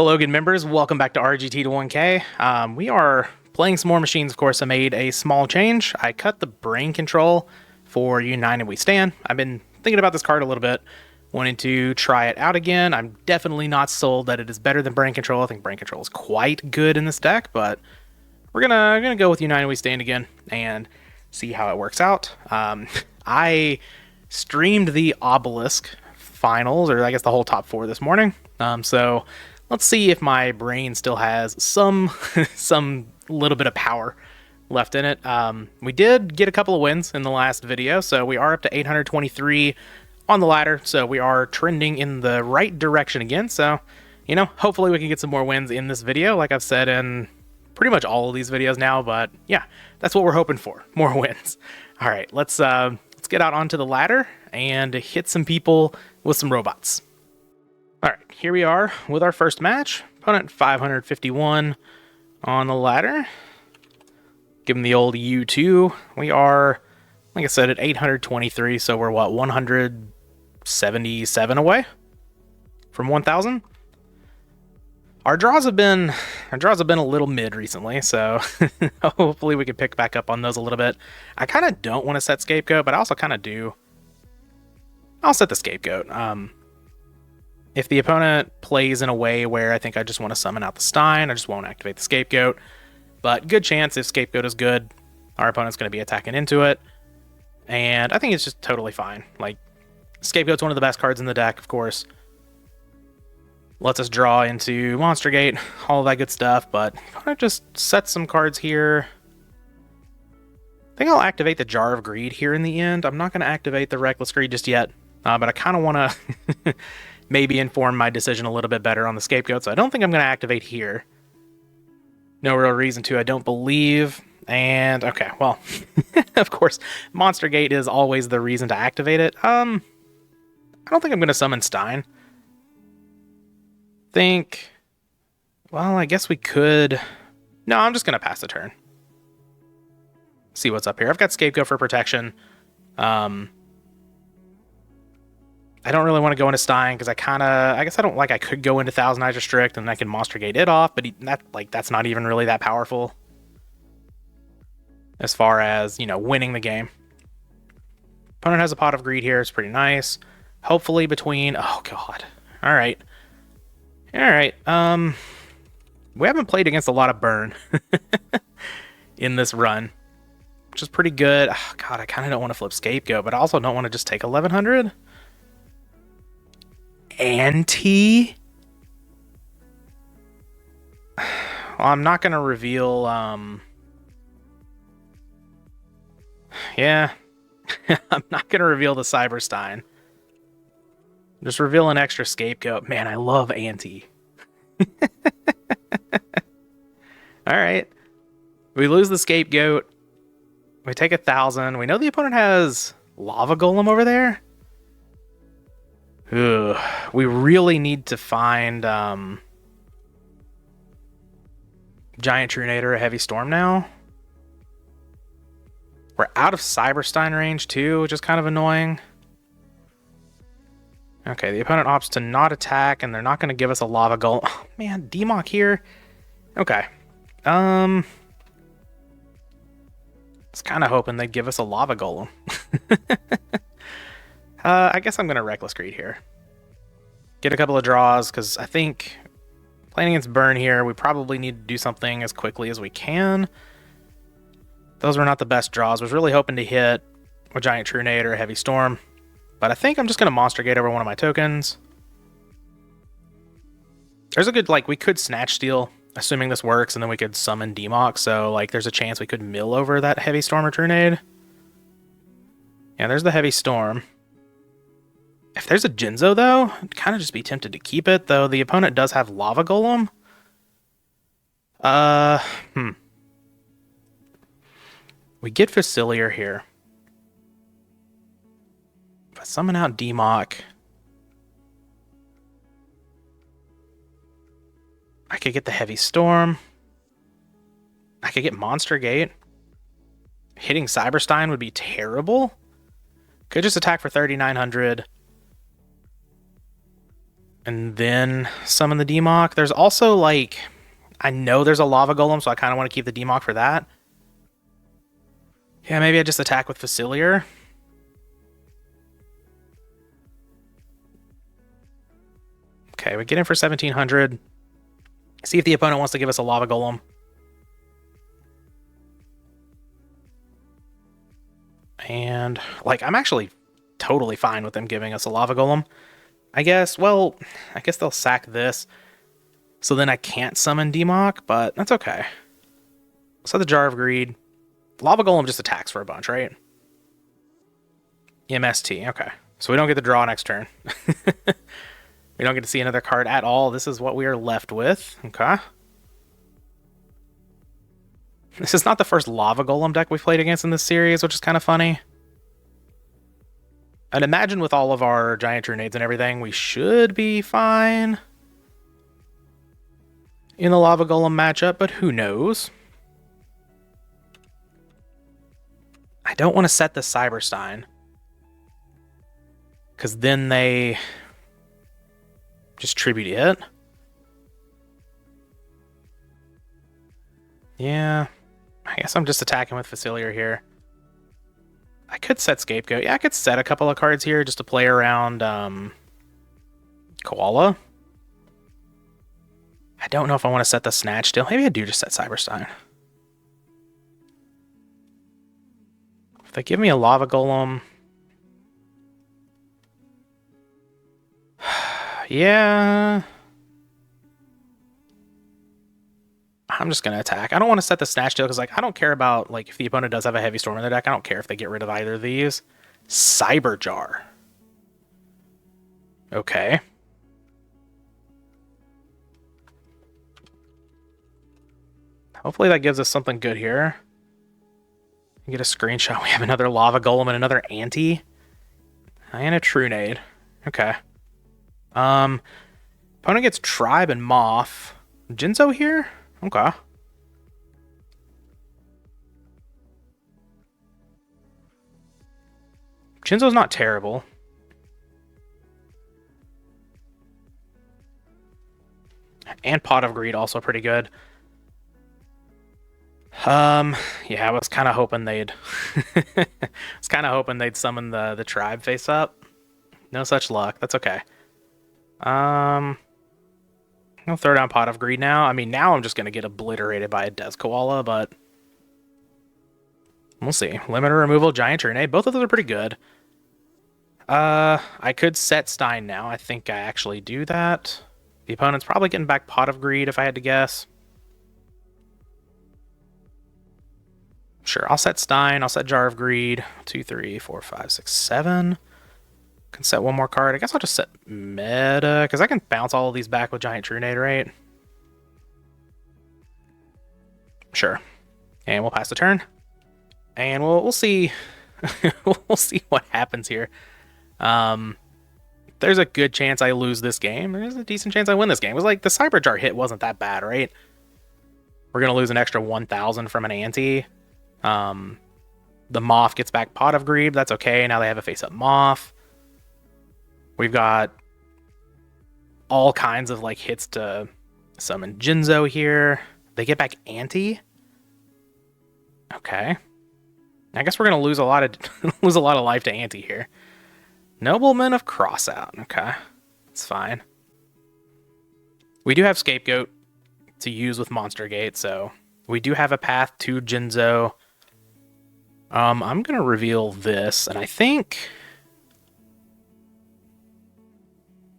Hello, good members. Welcome back to RGT to 1K. We are playing some more machines, of course. I made a small change. I cut the brain control for United We Stand. I've been thinking about this card a little bit, wanting to try it out again. I'm definitely not sold that it is better than brain control. I think brain control is quite good in this deck, but we're gonna go with United We Stand again and see how it works out. I streamed the Obelisk finals, or I guess the whole top four this morning. So let's see if my brain still has some little bit of power left in it. We did get a couple of wins in the last video, so we are up to 823 on the ladder. So we are trending in the right direction again. So, you know, hopefully we can get some more wins in this video, like I've said in pretty much all of these videos now. But yeah, that's what we're hoping for, more wins. All right, let's get out onto the ladder and hit some people with some robots. All right, here we are with our first match. Opponent 551 on the ladder. Give him the old U2. We are, like I said, at 823, so we're what, 177 away from 1,000. Our draws have been a little mid recently, so hopefully we can pick back up on those a little bit. I kind of don't want to set Scapegoat, but I also kind of do. I'll set the Scapegoat. If the opponent plays in a way where I think I just want to summon out the Stein, I just won't activate the Scapegoat. But good chance if Scapegoat is good, our opponent's going to be attacking into it. And I think it's just totally fine. Like, Scapegoat's one of the best cards in the deck, of course. Lets us draw into Monster Gate, all of that good stuff. But I just set some cards here. I think I'll activate the Jar of Greed here in the end. I'm not going to activate the Reckless Greed just yet. But I kind of want to maybe inform my decision a little bit better on the Scapegoat. So I don't think I'm going to activate here. No real reason to, I don't believe. And, okay, well, of course, Monster Gate is always the reason to activate it. I don't think I'm going to summon Stein. Well, I guess we could. No, I'm just going to pass the turn. See what's up here. I've got Scapegoat for protection. I don't really want to go into Stein because I guess I don't like. I could go into Thousand Eyes Restrict and I can Monster Gate it off, but that's not even really that powerful as far as, you know, winning the game. Opponent has a Pot of Greed here. It's pretty nice. Hopefully between. Oh God. All right. We haven't played against a lot of burn in this run, which is pretty good. Oh God, I kind of don't want to flip Scapegoat, but I also don't want to just take 1100. Ante? Well, I'm not going to reveal, yeah. I'm not going to reveal the Cyberstein. Just reveal an extra Scapegoat. Man, I love Ante. Alright. We lose the Scapegoat. We take 1,000. We know the opponent has Lava Golem over there. Ugh. We really need to find Giant Trunade, a Heavy Storm now. We're out of Cyberstein range too, which is kind of annoying. Okay, the opponent opts to not attack, and they're not going to give us a Lava Golem. Oh, man, Demok here. Okay. I was kind of hoping they'd give us a Lava Golem. I guess I'm going to Reckless Greed here. Get a couple of draws, because I think playing against Burn here, we probably need to do something as quickly as we can. Those were not the best draws. I was really hoping to hit a Giant Trunade or a Heavy Storm. But I think I'm just going to Monster Gate over one of my tokens. There's a good, like, we could Snatch Steal, assuming this works, and then we could summon Demok. So, like, there's a chance we could mill over that Heavy Storm or Trunade. Yeah, there's the Heavy Storm. If there's a Jinzo, though, I'd kind of just be tempted to keep it, though the opponent does have Lava Golem. We get Facilier here. If I summon out Demok, I could get the Heavy Storm. I could get Monster Gate. Hitting Cyberstein would be terrible. Could just attack for 3,900. and then summon the Demok. There's also, like, I know there's a Lava Golem, so I kind of want to keep the Demok for that. Yeah, maybe I just attack with Facilier. Okay, we get in for 1700. See if the opponent wants to give us a Lava Golem. And, like, I'm actually totally fine with them giving us a Lava Golem. I guess, well, I guess they'll sack this. So then I can't summon Demok, but that's okay. So the Jar of Greed. Lava Golem just attacks for a bunch, right? MST, okay. So we don't get to draw next turn. We don't get to see another card at all. This is what we are left with. Okay. This is not the first Lava Golem deck we've played against in this series, which is kind of funny. I'd imagine with all of our Giant Grenades and everything, we should be fine in the Lava Golem matchup, but who knows? I don't want to set the Cyberstein, because then they just tribute it. Yeah, I guess I'm just attacking with Facilier here. I could set Scapegoat. Yeah, I could set a couple of cards here just to play around Koala. I don't know if I want to set the Snatch still. Maybe I do just set Cyberstein. If they give me a Lava Golem... yeah... I'm just going to attack. I don't want to set the Snatch deal because, like, I don't care about, like, if the opponent does have a Heavy Storm in their deck. I don't care if they get rid of either of these. Cyber Jar. Okay. Hopefully that gives us something good here. Get a screenshot. We have another Lava Golem and another Ante. And a Trunade. Okay. Opponent gets Tribe and Moth. Jinzo here? Okay. Jinzo's not terrible. And Pot of Greed also pretty good. Yeah, I was kind of hoping they'd summon the tribe face up. No such luck. That's okay. I'll throw down Pot of Greed now. I mean, now I'm just gonna get obliterated by a Death Koala, but we'll see. Limiter removal, Giant Grenade. Both of those are pretty good. I could set Stein now. I think I actually do that. The opponent's probably getting back Pot of Greed if I had to guess. Sure, I'll set Stein, I'll set Jar of Greed. 2, 3, 4, 5, 6, 7. Can set one more card. I guess I'll just set Meta, because I can bounce all of these back with Giant Trunade, right? Sure. And we'll pass the turn. And we'll see. We'll see what happens here. There's a good chance I lose this game. There's a decent chance I win this game. It was like the Cyber Jar hit wasn't that bad, right? We're going to lose an extra 1,000 from an Ante. The Moth gets back Pot of Greed. That's okay. Now they have a face-up Moth. We've got all kinds of like hits to summon Jinzo here. They get back Ante. Okay. I guess we're gonna lose a lot of life to Ante here. Nobleman of Crossout. Okay, it's fine. We do have Scapegoat to use with Monster Gate, so we do have a path to Jinzo. I'm gonna reveal this, and I think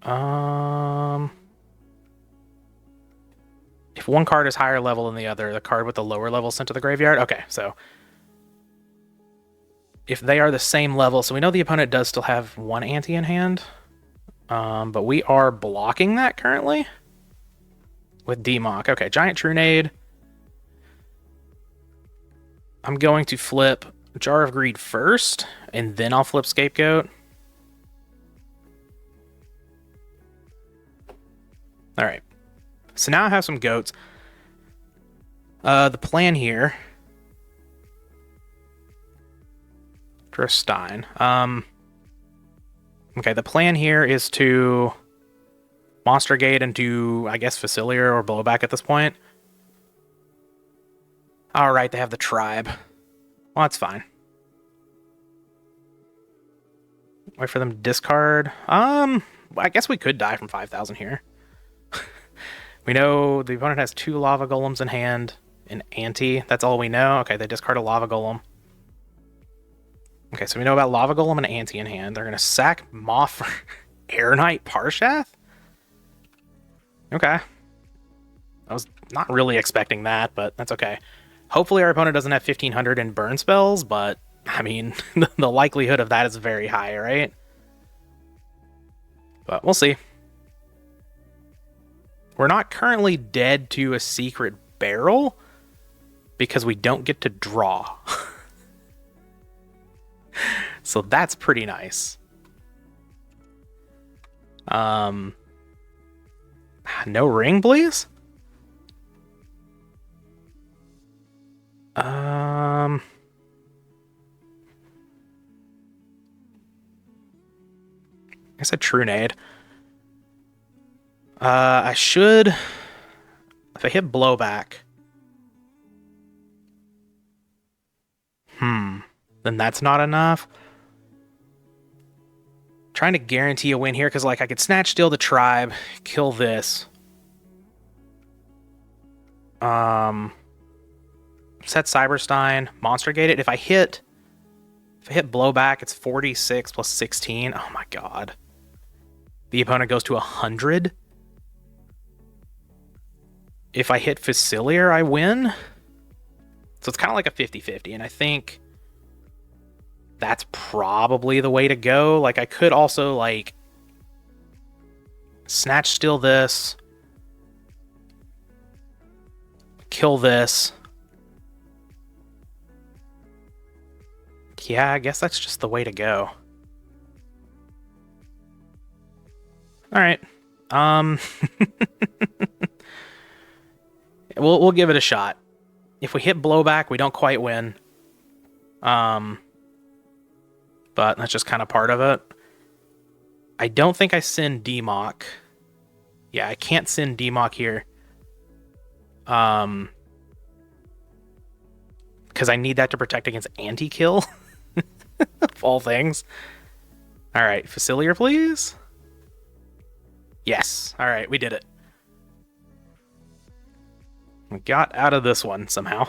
if one card is higher level than the other, the card with the lower level is sent to the graveyard. Okay, so if they are the same level, so we know the opponent does still have one Ante in hand, but we are blocking that currently with Demok. Okay, Giant Trunade. I'm going to flip Jar of Greed first, and then I'll flip Scapegoat. All right. So now I have some goats. The plan here... for Stein. Okay, the plan here is to Monster Gate into, I guess, Facilier or Blowback at this point. Alright, they have the Tribe. Well, that's fine. Wait for them to discard. I guess we could die from 5,000 here. We know the opponent has 2 Lava Golems in hand. An Ante. That's all we know. Okay, they discard a Lava Golem. Okay, so we know about Lava Golem and Ante in hand. They're going to sack Moth for Air Knight Parshath? Okay. I was not really expecting that, but that's okay. Hopefully our opponent doesn't have 1,500 in burn spells, but, I mean, the likelihood of that is very high, right? But we'll see. We're not currently dead to a secret barrel because we don't get to draw. So that's pretty nice. No ring, please? I guess a Trunade. I should... If I hit Blowback... Then that's not enough. Trying to guarantee a win here, because, like, I could Snatch Steal the Tribe, kill this. Set Cyberstein, Monster Gate it. If I hit Blowback, it's 46 plus 16. Oh my god. The opponent goes to 100. If I hit Facilier, I win. So it's kind of like a 50-50, and I think that's probably the way to go. Like, I could also, like, Snatch Steal this, kill this. Yeah, I guess that's just the way to go. Alright. We'll give it a shot. If we hit Blowback, we don't quite win. But that's just kind of part of it. I don't think I send Demock. Yeah, I can't send Demock here. Because I need that to protect against anti-kill. Of all things. Alright, Facilier, please? Yes. Alright, we did it. We got out of this one somehow.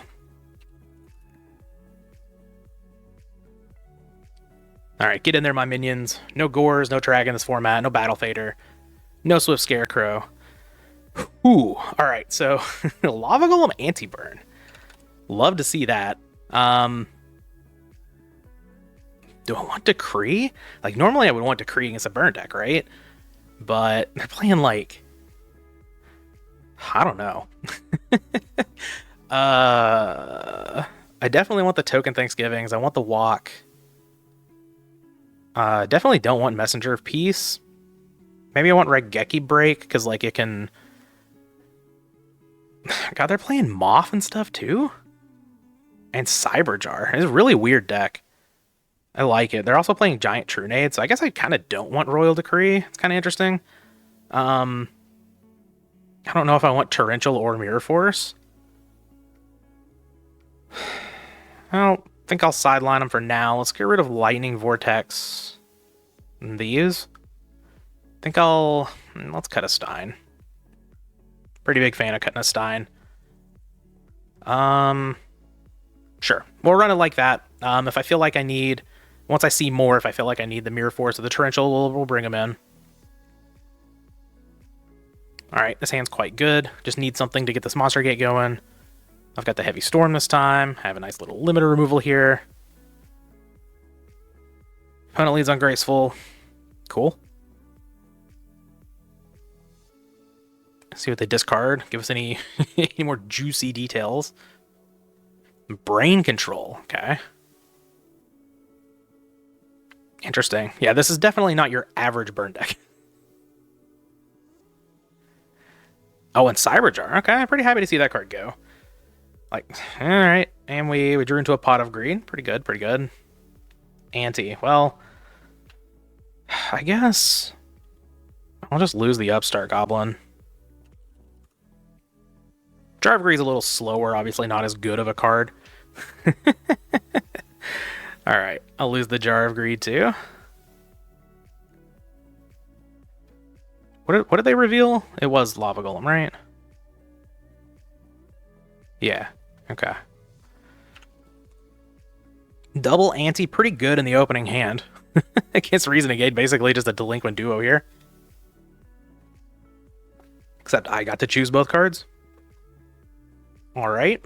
Alright, get in there, my minions. No Gores, no Drag in this format, no Battle Fader, no Swift Scarecrow. Ooh, alright, so Lava Golem anti-burn. Love to see that. Do I want Decree? Like, normally I would want Decree against a burn deck, right? But they're playing, like... I don't know. I definitely want the Token Thanksgivings. I want the Walk. Definitely don't want Messenger of Peace. Maybe I want Raigeki Break, because, like, it can... God, they're playing Moth and stuff, too? And Cyberjar. It's a really weird deck. I like it. They're also playing Giant Trunade, so I guess I kind of don't want Royal Decree. It's kind of interesting. I don't know if I want Torrential or Mirror Force. I don't think I'll sideline them for now. Let's get rid of Lightning Vortex. And these. I think I'll... Let's cut a Stein. Pretty big fan of cutting a Stein. Sure. We'll run it like that. If I feel like I need... Once I see more, if I feel like I need the Mirror Force or the Torrential, we'll bring them in. Alright, this hand's quite good. Just need something to get this Monster Gate going. I've got the Heavy Storm this time. I have a nice little limiter removal here. Opponent leads Ungraceful. Cool. See what they discard. Give us any, any more juicy details. Brain Control. Okay. Interesting. Yeah, this is definitely not your average burn deck. Oh, and Cyberjar. Okay, I'm pretty happy to see that card go. Like, alright. And we drew into a Pot of Greed. Pretty good, pretty good. Ante. Well, I guess... I I'll just lose the Upstart Goblin. Jar of Greed's a little slower, obviously not as good of a card. Alright, I'll lose the Jar of Greed too. What did they reveal? It was Lava Golem, right? Yeah, okay. Double Ante, pretty good in the opening hand. Against Reasoning Aid, basically just a delinquent duo here. Except I got to choose both cards. Alright.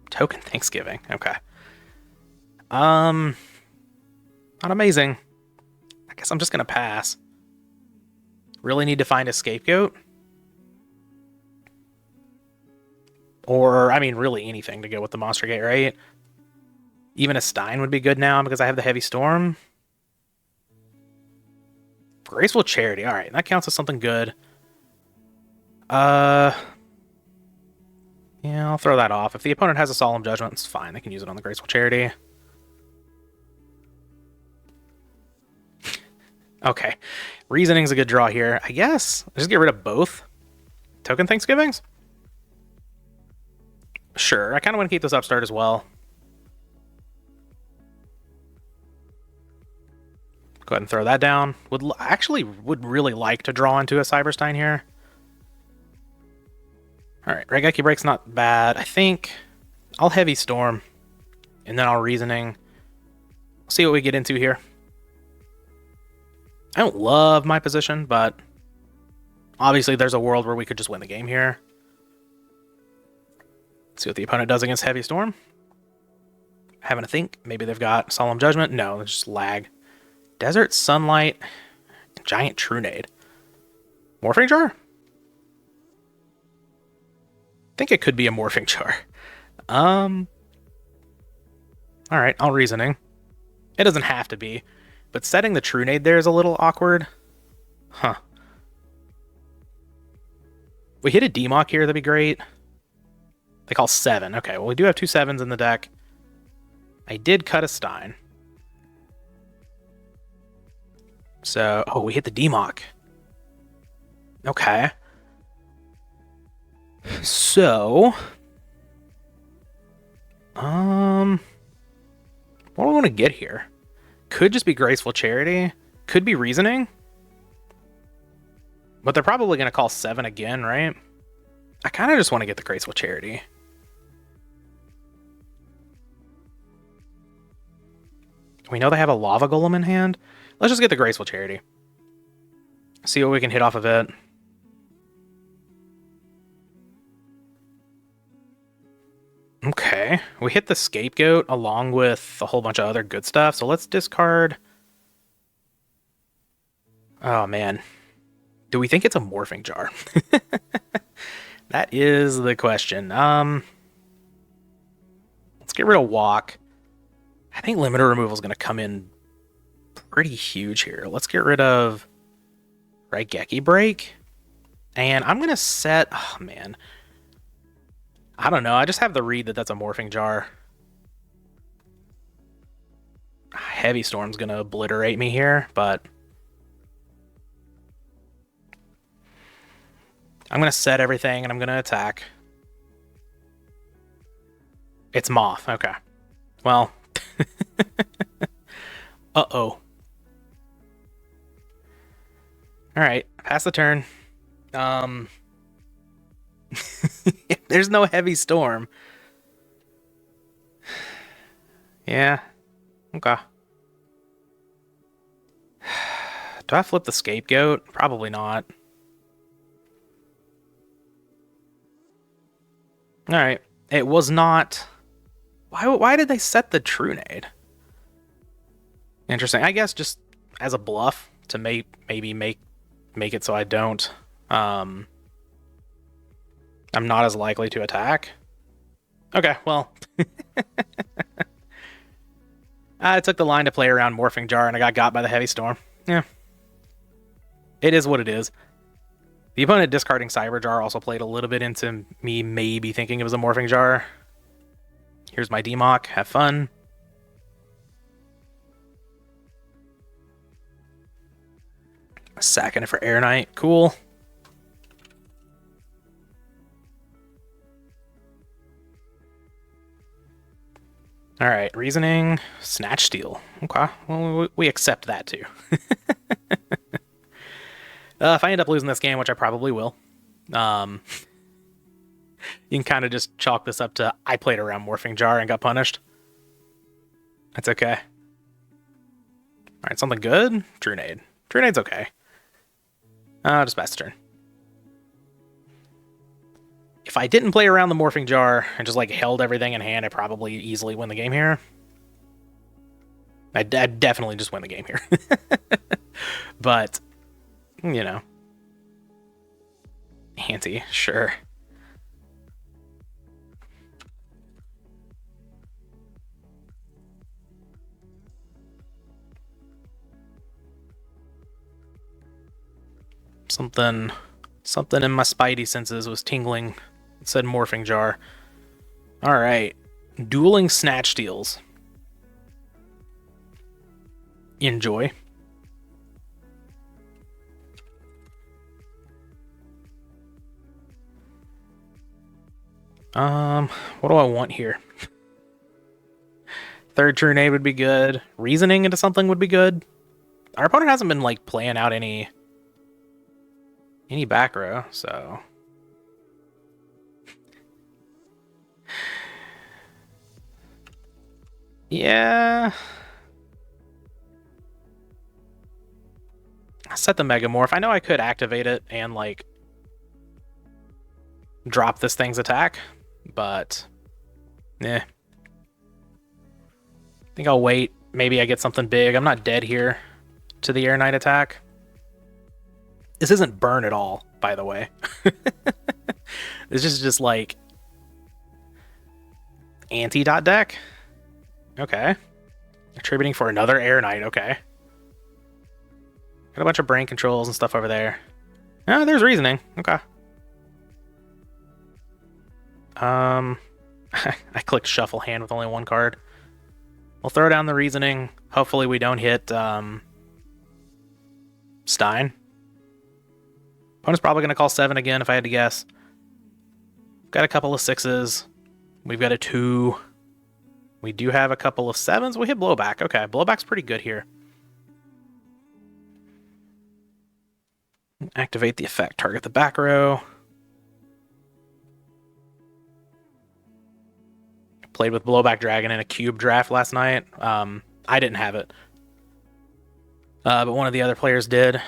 Token Thanksgiving, okay. Not amazing. I guess I'm just gonna pass. Really need to find a scapegoat? Or, I mean, really anything to go with the Monster Gate, right? Even a Stein would be good now because I have the Heavy Storm. Graceful Charity, alright, that counts as something good. Yeah, I'll throw that off. If the opponent has a Solemn Judgment, it's fine. They can use it on the Graceful Charity. Okay. Reasoning's a good draw here. I guess I'll just get rid of both Token Thanksgivings. Sure, I kind of want to keep this Upstart as well. Go ahead and throw that down. Would really like to draw into a Cyberstein here. Alright, Raigeki Break's not bad. I think I'll Heavy Storm, and then I'll Reasoning. See what we get into here. I don't love my position, but obviously there's a world where we could just win the game here. See what the opponent does against Heavy Storm. Having to think. Maybe they've got Solemn Judgment. No, it's just lag. Desert Sunlight. Giant Trunade. Morphing Jar? I think it could be a Morphing Jar. Alright, I'll Reasoning. It doesn't have to be. But setting the Trunade there is a little awkward. Huh. If we hit a Demock here, that'd be great. They call 7. Okay, well, we do have 2 7s in the deck. I did cut a Stein. So, oh, we hit the Demock. Okay. So, what do we want to get here? Could just be Graceful Charity. Could be Reasoning. But they're probably going to call 7 again, right? I kind of just want to get the Graceful Charity. We know they have a Lava Golem in hand. Let's just get the Graceful Charity. See what we can hit off of it. Okay, we hit the Scapegoat along with a whole bunch of other good stuff, so let's discard... Oh, man. Do we think it's a Morphing Jar? That is the question. Let's get rid of Walk. I think limiter removal is going to come in pretty huge here. Let's get rid of Raigeki Break. And I'm going to set... Oh, man. I don't know. I just have the read that that's a Morphing Jar. Heavy Storm's going to obliterate me here, but... I'm going to set everything, and I'm going to attack. It's Moth. Okay. Well... Uh-oh. Alright, pass the turn. There's no Heavy Storm. Yeah. Okay. Do I flip the Scapegoat? Probably not. Alright. It was not... Why did they set the Trunade? Interesting. I guess just as a bluff to maybe make it so I don't... I'm not as likely to attack. Okay, well. I took the line to play around Morphing Jar and I got by the Heavy Storm. Yeah. It is what it is. The opponent discarding Cyber Jar also played a little bit into me maybe thinking it was a Morphing Jar. Here's my Demock. Have fun. Sacking it for Air Knight. Cool. Alright, Reasoning, Snatch Steal. Okay, well, we accept that too. If I end up losing this game, which I probably will, you can kind of just chalk this up to I played around Morphing Jar and got punished. That's okay. Alright, something good? True Nade. True Nade's okay. Just pass the turn. If I didn't play around the Morphing Jar and just like held everything in hand, I'd probably easily win the game here. I'd definitely just win the game here. But, you know. Ante, sure. Something in my spidey senses was tingling. It said Morphing Jar. Alright. Dueling Snatch Steals. Enjoy. What do I want here? Third True Nade would be good. Reasoning into something would be good. Our opponent hasn't been like playing out any back row, so yeah. I set the Megamorph. I know I could activate it and like drop this thing's attack, but I think I'll wait. Maybe I get something big. I'm not dead here to the Air Knight attack. This isn't burn at all, by the way. This is just like anti-dot deck. Okay. Attributing for another Air Knight, okay. Got a bunch of brain controls and stuff over there. Oh, there's Reasoning. Okay. I clicked Shuffle Hand with only one card. We'll throw down the Reasoning. Hopefully we don't hit Stein. Opponent's probably going to call 7 again if I had to guess. Got a couple of 6s. We've got a 2. We do have a couple of 7s. We hit Blowback. Okay, Blowback's pretty good here. Activate the effect. Target the back row. Played with Blowback Dragon in a Kuhb draft last night. I didn't have it. But one of the other players did.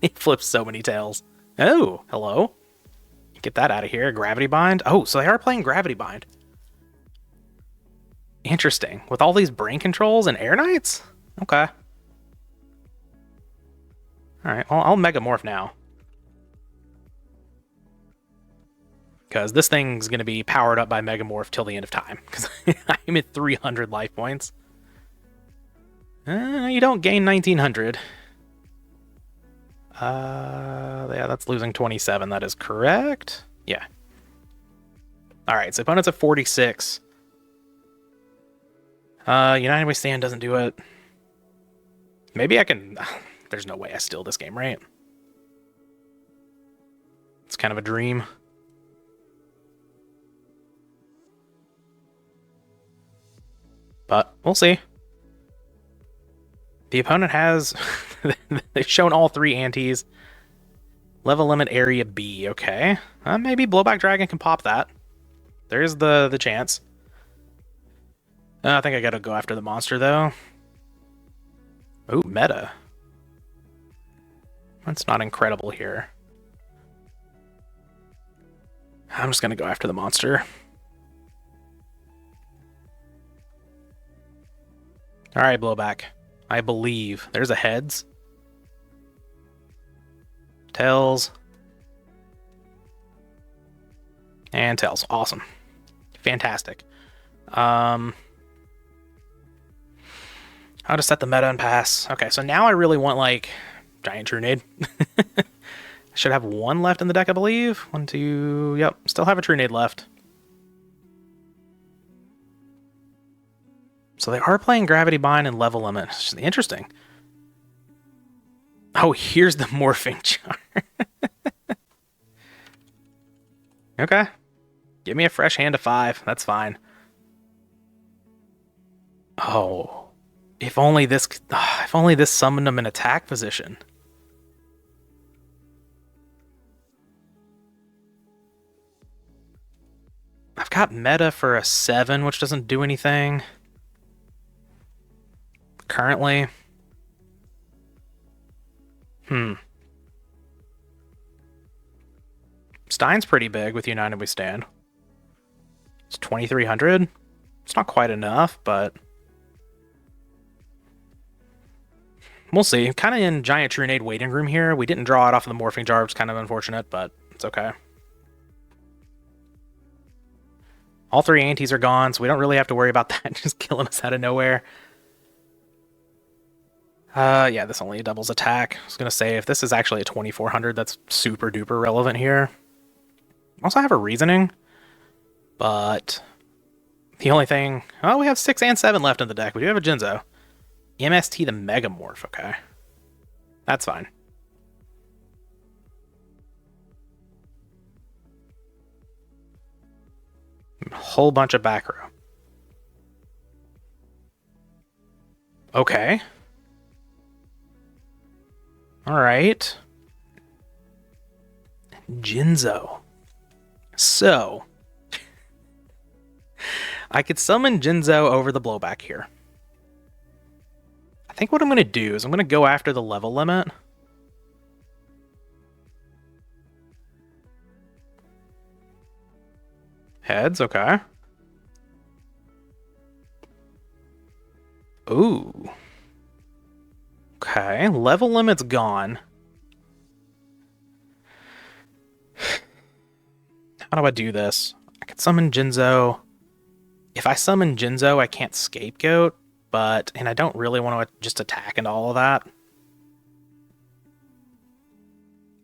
He flips so many tails. Oh, hello. Get that out of here. Gravity Bind. Oh, so they are playing Gravity Bind. Interesting. With all these brain controls and Air Knights? Okay. Alright, well, I'll Megamorph now. Because this thing's going to be powered up by Megamorph till the end of time. Because I'm at 300 life points. You don't gain 1900. Yeah, that's losing 27. That is correct. Yeah. Alright, so opponent's at 46. United We Stand doesn't do it. Maybe I can... There's no way I steal this game, right? It's kind of a dream. But we'll see. The opponent has... They've shown all 3 antes. Level limit area B, okay. Maybe Blowback Dragon can pop that. There's the chance. I think I gotta go after the monster, though. Ooh, meta. That's not incredible here. I'm just gonna go after the monster. Alright, Blowback. I believe. There's a heads. Tails. And tails. Awesome. Fantastic. I'll just set the meta and pass. Okay, so now I really want, like, Giant True Nade. I should have 1 left in the deck, I believe. 1, 2... Yep, still have a True Nade left. So they are playing Gravity Bind and Level Limit. It's just interesting. Oh, here's the morphing jar. Okay. Give me a fresh hand of 5. That's fine. Oh. If only this summoned him in attack position. I've got meta for a 7, which doesn't do anything. Currently. Stein's pretty big with United We Stand. It's 2,300. It's not quite enough, but we'll see. Kind of in Giant Trunade waiting room here. We didn't draw it off of the Morphing Jar, which is kind of unfortunate, but it's okay. All 3 Antes are gone, so we don't really have to worry about that. Just killing us out of nowhere. Yeah, this only doubles attack. I was going to say, if this is actually a 2,400, that's super duper relevant here. I also have a reasoning, but the only thing... Oh, we have 6 and 7 left in the deck. We do have a Jinzo. MST the Megamorph, okay. That's fine. A whole bunch of back row. Okay. Alright. Jinzo. So, I could summon Jinzo over the blowback here. I think what I'm going to do is I'm going to go after the level limit. Heads, okay. Ooh. Okay, level limit's gone. How do I do this? I could summon Jinzo. If I summon Jinzo, I can't Scapegoat, and I don't really want to just attack into all of that.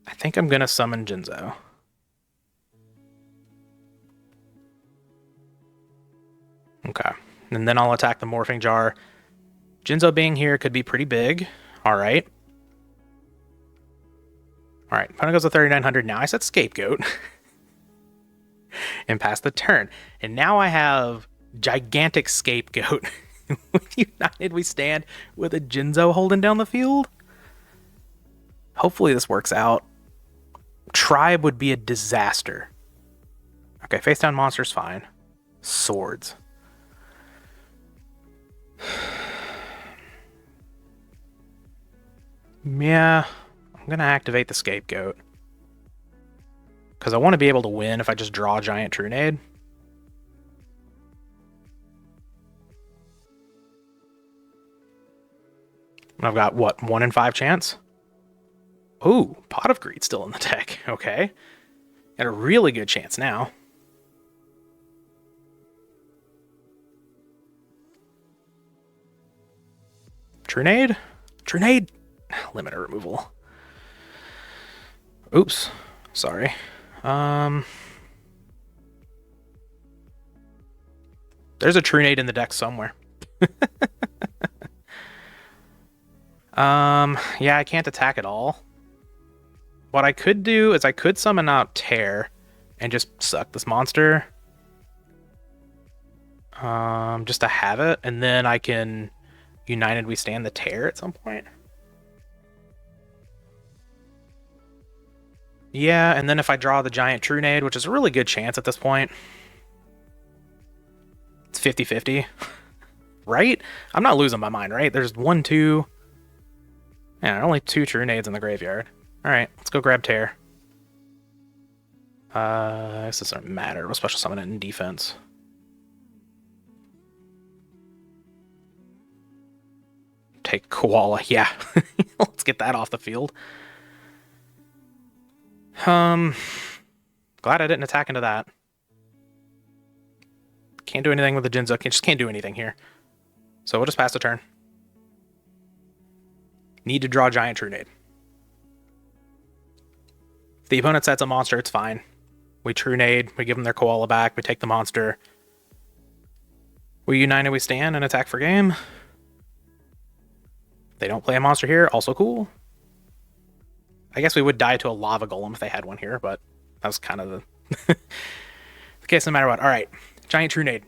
I think I'm going to summon Jinzo. Okay, and then I'll attack the Morphing Jar. Jinzo being here could be pretty big. Alright. Alright, opponent goes to 3,900. Now I set Scapegoat. And pass the turn. And now I have gigantic Scapegoat. With United We Stand with a Jinzo holding down the field. Hopefully this works out. Tribe would be a disaster. Okay, face down monster's fine. Swords. Yeah, I'm going to activate the Scapegoat. Because I want to be able to win if I just draw Giant Trunade. I've got, what, 1 in 5 chance? Ooh, Pot of Greed still in the deck. Okay. Got a really good chance now. Trunade? Trunade! Limiter removal. Oops. Sorry. There's a Trunade in the deck somewhere. Yeah, I can't attack at all. What I could do is I could summon out Tear and just suck this monster. Just to have it, and then I can United We Stand the Tear at some point. Yeah, and then if I draw the Giant Trunade, which is a really good chance at this point. It's 50-50. Right? I'm not losing my mind, right? There's 1, 2... Yeah, only 2 Trunades in the graveyard. Alright, let's go grab Tear. This doesn't matter. We'll special summon it in defense. Take Koala, yeah. Let's get that off the field. Glad I didn't attack into that. Can't do anything with the Jinzo. Just can't do anything here. So we'll just pass the turn. Need to draw Giant Trunade. If the opponent sets a monster, it's fine. We Trunade, we give them their Koala back, we take the monster. We United We Stand and attack for game. They don't play a monster here, also cool. I guess we would die to a lava golem if they had one here, but that was kind of the case no matter what. All right, giant true nade.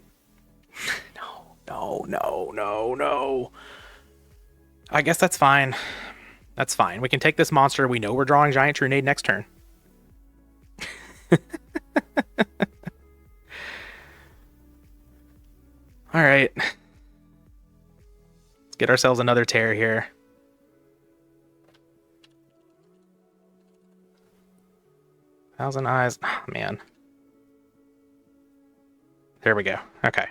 No. I guess that's fine. That's fine. We can take this monster. We know we're drawing giant true nade next turn. All right. Let's get ourselves another tear here. Thousand Eyes. Oh, man. There we go. Okay.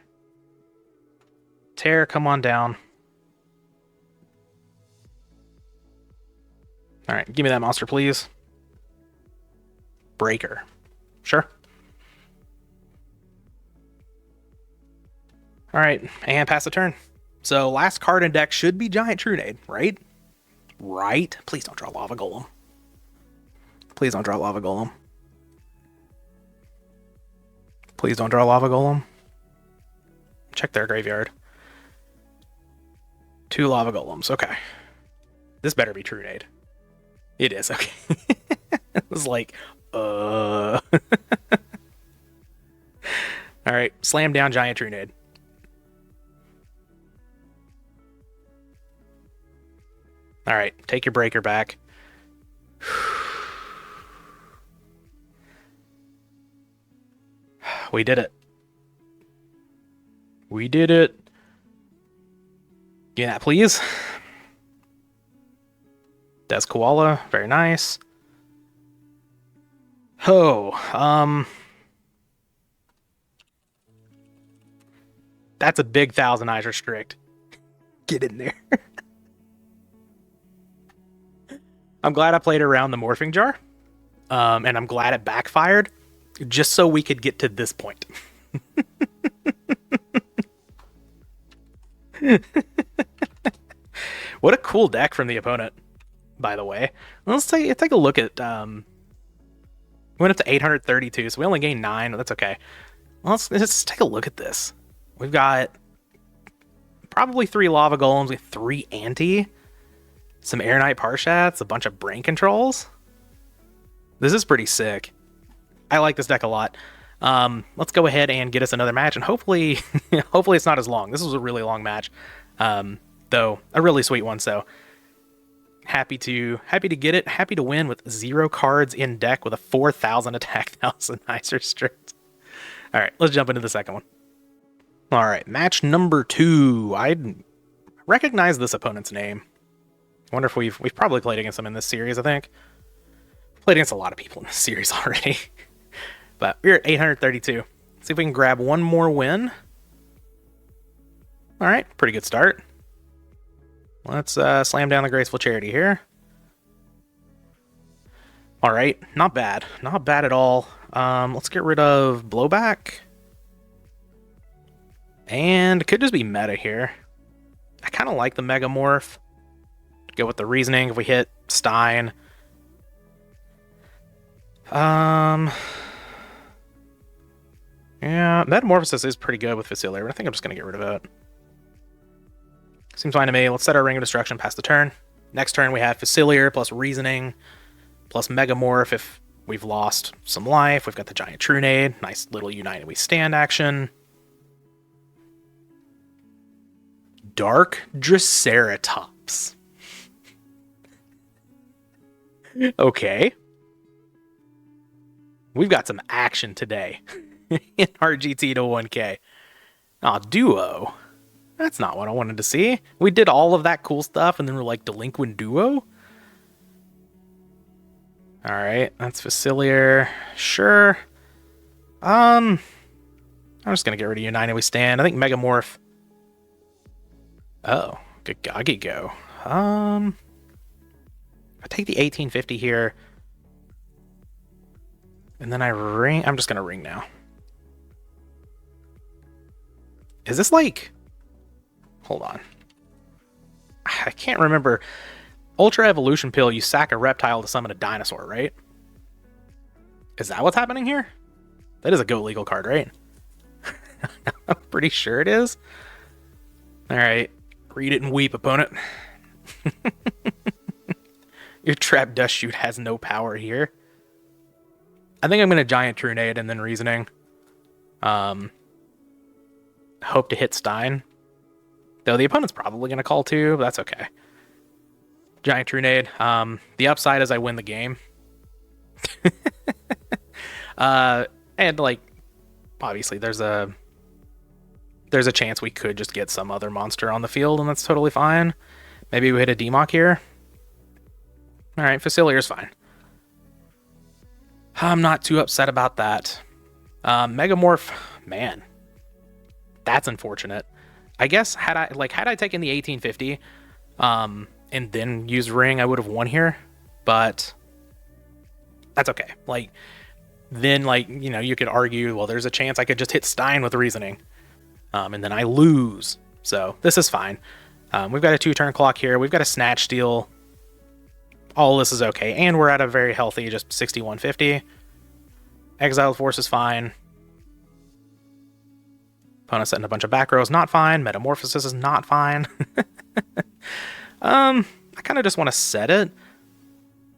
Tear, come on down. All right, give me that monster, please. Breaker. Sure. All right, and pass the turn. So last card in deck should be Giant True Nade, right? Right? Please don't draw Lava Golem. Please don't draw Lava Golem. Please don't draw Lava Golem. Check their graveyard. 2 Lava Golems. Okay. This better be True Nade. It is. Okay. It was like, All right. Slam down Giant True Nade. All right. Take your breaker back. We did it. We did it. Give me that, please. Des Koala, very nice. Oh, that's a big Thousand Eyes restrict. Get in there. I'm glad I played around the Morphing Jar, and I'm glad it backfired, just so we could get to this point. What a cool deck from the opponent, by the way. Let's take a look at. We went up to 832, so we only gained 9. That's okay. Let's take a look at this. We've got probably 3 Lava Golems, we have 3 Ante, some Air Knight Parshats, a bunch of brain controls. This is pretty sick. I like this deck a lot. Let's go ahead and get us another match, and hopefully, hopefully it's not as long. This was a really long match, though a really sweet one. So happy to get it. Happy to win with 0 cards in deck with a 4,000 attack, 1,000 Eyes restrict. All right, let's jump into the second one. All right, match number 2. I recognize this opponent's name. I wonder if we've probably played against them in this series. I think played against a lot of people in this series already. But we're at 832. Let's see if we can grab one more win. All right, pretty good start. Let's slam down the Graceful Charity here. All right, not bad. Not bad at all. Let's get rid of Blowback. And it could just be meta here. I kind of like the Megamorph. Go with the reasoning if we hit Stein. Yeah, Metamorphosis is pretty good with Facilier, but I think I'm just going to get rid of it. Seems fine to me. Let's set our Ring of Destruction past the turn. Next turn we have Facilier plus Reasoning plus Megamorph if we've lost some life. We've got the Giant True Nade. Nice little United We Stand action. Dark Driceratops. Okay. We've got some action today in RGT to 1K. Aw, Duo. That's not what I wanted to see. We did all of that cool stuff and then we're like Delinquent Duo? Alright, that's Facilier. Sure. I'm just gonna get rid of United We Stand. I think Megamorph. Oh, good Goggy go. I take the 1850 here. And then I ring. I'm just gonna ring now. Is this like... Hold on. I can't remember. Ultra Evolution Pill, you sack a reptile to summon a dinosaur, right? Is that what's happening here? That is a Go Legal card, right? I'm pretty sure it is. Alright. Read it and weep, opponent. Your trap dust shoot has no power here. I think I'm going to Giant Trunade and then Reasoning. Hope to hit Stein. Though the opponent's probably going to call too, but that's okay. Giant Trunade. The upside is I win the game. And like, obviously there's a chance we could just get some other monster on the field, and that's totally fine. Maybe we hit a Demock here. Alright, Facilier's fine. I'm not too upset about that. Megamorph, man. That's unfortunate. I guess had I taken the 1850 and then used Ring, I would have won here. But that's okay. Like, then, like, you know, you could argue, well, there's a chance I could just hit Stein with Reasoning. And then I lose. So this is fine. We've got a 2-turn clock here. We've got a Snatch Steal. All this is okay. And we're at a very healthy, just 6150. Exiled Force is fine. Opponent setting a bunch of back rows, not fine. Metamorphosis is not fine. I kind of just want to set it.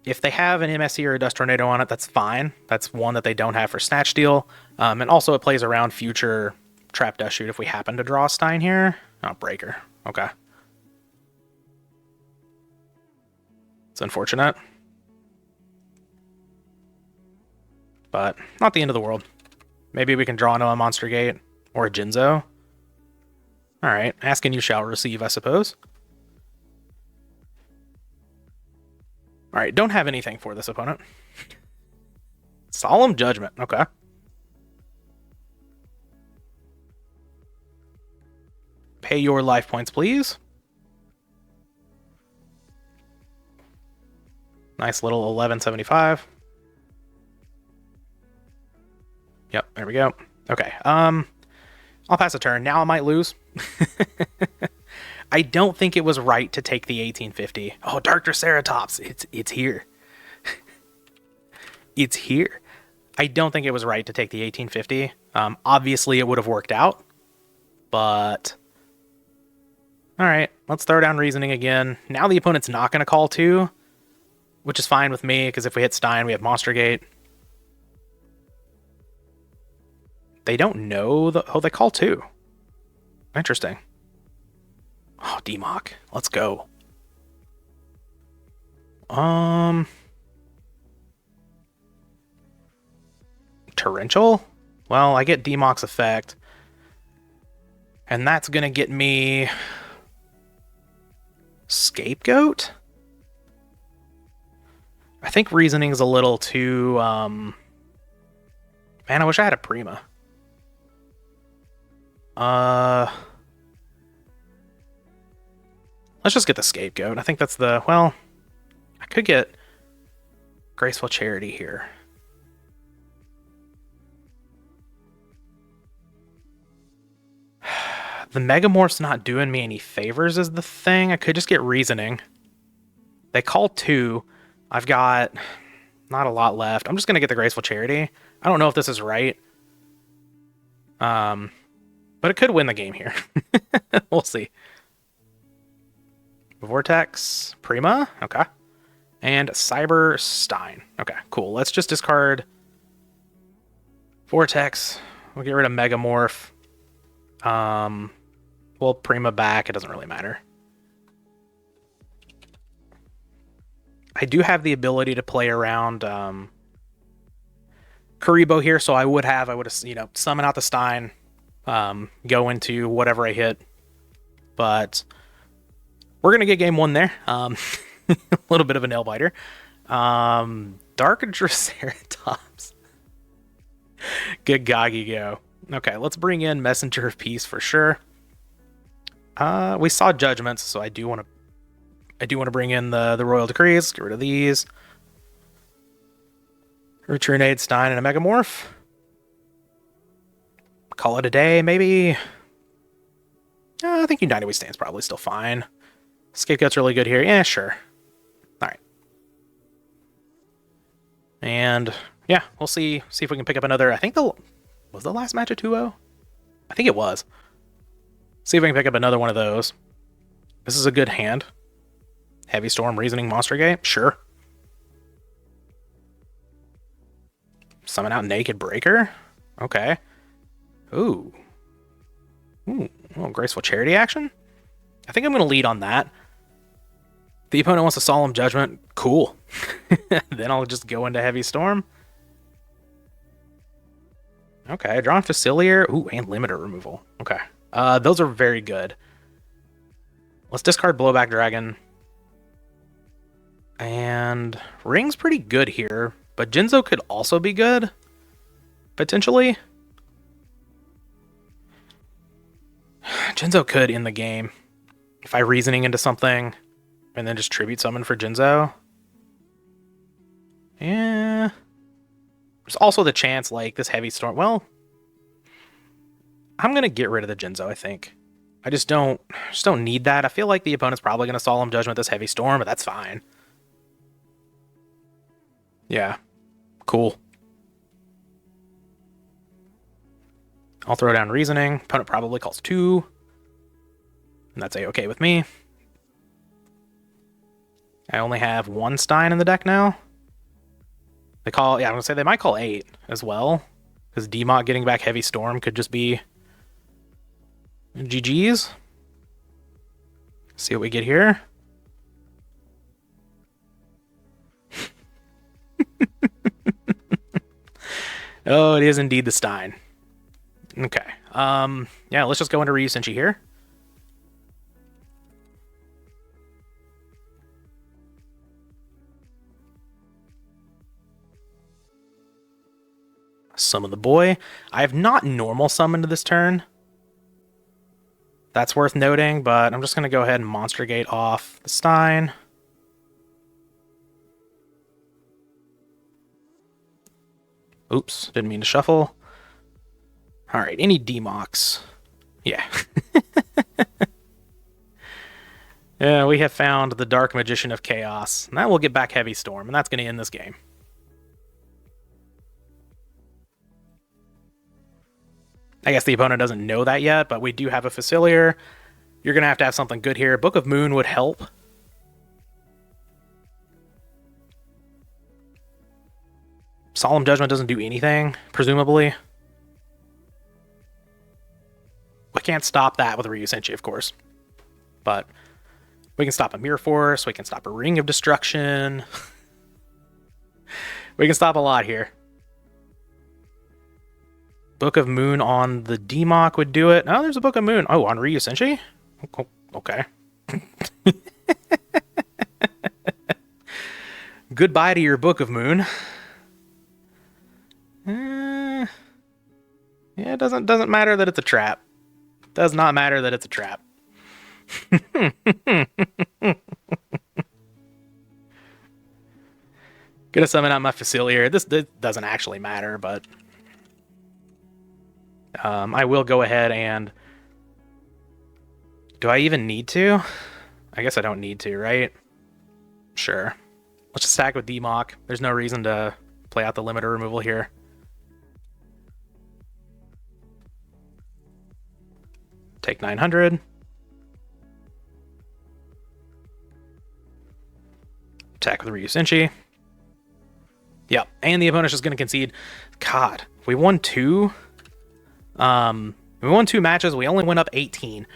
If they have an MSE or a Dust Tornado on it, that's fine. That's one that they don't have for Snatch Steal. And also it plays around future Trap Dust Shoot if we happen to draw a Stein here. Oh, Breaker. Okay. It's unfortunate. But not the end of the world. Maybe we can draw into a Monster Gate or a Jinzo. Alright, ask and you shall receive, I suppose. Alright, don't have anything for this opponent. Solemn Judgment, okay. Pay your life points, please. Nice little 1175. Yep, there we go. Okay, I'll pass a turn. Now I might lose. I don't think it was right to take the 1850. Oh, Dark Driceratops. It's here. It's here. I don't think it was right to take the 1850. Obviously, it would have worked out. But... Alright, let's throw down Reasoning again. Now the opponent's not going to call 2. Which is fine with me, because if we hit Stein, we have Monster Gate. They don't know the... Oh, they call 2. Interesting. Oh, Demock. Let's go. Torrential? Well, I get Demock's effect. And that's going to get me... Scapegoat? I think Reasoning's a little too... Man, I wish I had a Prima. Let's just get the Scapegoat. I think that's the... Well, I could get Graceful Charity here. The Megamorph's not doing me any favors is the thing. I could just get Reasoning. They call 2. I've got not a lot left. I'm just going to get the Graceful Charity. I don't know if this is right. But it could win the game here. We'll see. Vortex, Prima, okay. And Cyber Stein. Okay, cool. Let's just discard Vortex. We'll get rid of Megamorph. We'll Prima back. It doesn't really matter. I do have the ability to play around Kuhb here, so I would have, you know, summon out the Stein, go into whatever I hit. But we're going to get game 1 there. A little bit of a nail biter. Dark Driceratops. Good Yugioh. Okay, let's bring in Messenger of Peace for sure. We saw Judgments, so I do want to bring in the Royal Decrees. Get rid of these. Returnade, Stein, and a Megamorph. Call it a day, maybe. I think United We Stand's probably still fine. Scapegoat's really good here. Yeah, sure. Alright. And, yeah, we'll see if we can pick up another... I think was the last match a 2-0? I think it was. See if we can pick up another one of those. This is a good hand. Heavy Storm, Reasoning, Monster Gate? Sure. Summon out Naked Breaker. Okay. Ooh. Ooh. Oh, graceful charity action. I think I'm going to lead on that. The opponent wants a Solemn Judgment. Cool. Then I'll just go into Heavy Storm. Okay, drawing Facilier. Ooh, and Limiter removal. Okay. Those are very good. Let's discard Blowback Dragon. And Ring's pretty good here, but Jinzo could also be good, potentially. Jinzo could in the game. If I Reasoning into something, and then just Tribute Summon for Jinzo. Yeah. There's also the chance, like, this Heavy Storm... Well, I'm going to get rid of the Jinzo, I think. I just don't need that. I feel like the opponent's probably going to Solemn Judgment this Heavy Storm, but that's fine. Yeah. Cool. I'll throw down Reasoning. Opponent probably calls 2. And that's A-okay with me. I only have 1 Stein in the deck now. They call... Yeah, I'm going to say they might call 8 as well. Because Demot getting back Heavy Storm could just be... GG's. See what we get here. Oh, it is indeed the Stein. Okay. Yeah, let's just go into Ryu Senshi here. Summon the boy. I have not normal summoned this turn. That's worth noting, but I'm just going to go ahead and Monster Gate off the Stein. Oops, didn't mean to shuffle. Alright, any Demox? Yeah. Yeah, we have found the Dark Magician of Chaos. And that will get back Heavy Storm, and that's going to end this game. I guess the opponent doesn't know that yet, but we do have a Facilier. You're going to have something good here. Book of Moon would help. Solemn Judgment doesn't do anything, presumably. We can't stop that with Ryu Senshi, of course. But we can stop a Mirror Force. We can stop a Ring of Destruction. We can stop a lot here. Book of Moon on the Demok would do it. Oh, there's a Book of Moon. Oh, on Ryu Senshi? Okay. Goodbye to your Book of Moon. Yeah, it doesn't matter that it's a trap. Does not matter that it's a trap. Gonna summon out my Facilier. This doesn't actually matter, but I will go ahead and... Do I even need to? I guess I don't need to, right? Sure. Let's just attack with Demok. There's no reason to play out the limiter removal here. Take 900. Attack with Ryu Senshi. Yep, and the opponent's just going to concede. God, we won 2. We won 2 matches. We only went up 18.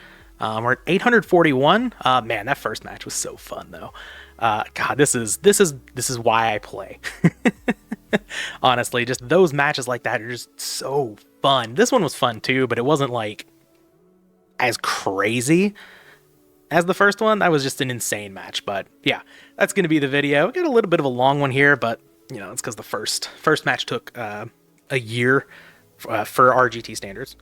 We're at 841. Man, that first match was so fun, though. God, this is why I play. Honestly, just those matches like that are just so fun. This one was fun too, but it wasn't like as crazy as the first one. That was just an insane match. But yeah, that's going to be the video. We got a little bit of a long one here, but you know, it's because the first match took a year for RGT standards.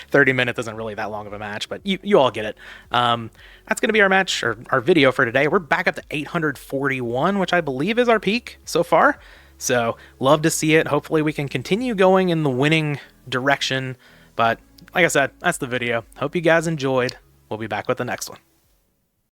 30 minutes isn't really that long of a match, but you all get it. That's going to be our match, or our video for today. We're back up to 841, which I believe is our peak so far. So love to see it. Hopefully we can continue going in the winning direction. But like I said, that's the video. Hope you guys enjoyed. We'll be back with the next one.